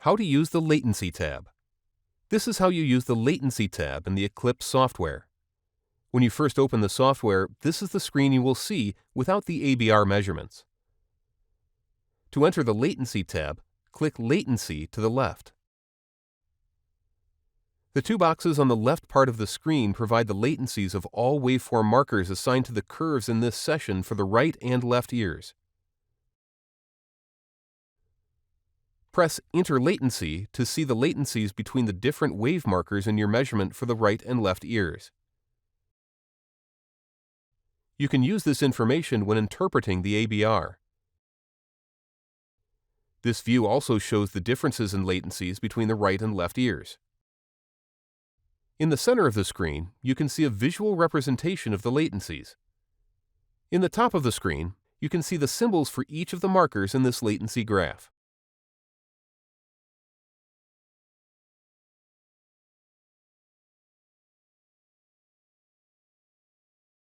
How to use the Latency tab. This is how you use the Latency tab in the Eclipse software. When you first open the software, this is the screen you will see without the ABR measurements. To enter the Latency tab, click Latency to the left. The two boxes on the left part of the screen provide the latencies of all waveform markers assigned to the curves in this session for the right and left ears. Press Enter Latency to see the latencies between the different wave markers in your measurement for the right and left ears. You can use this information when interpreting the ABR. This view also shows the differences in latencies between the right and left ears. In the center of the screen, you can see a visual representation of the latencies. In the top of the screen, you can see the symbols for each of the markers in this latency graph.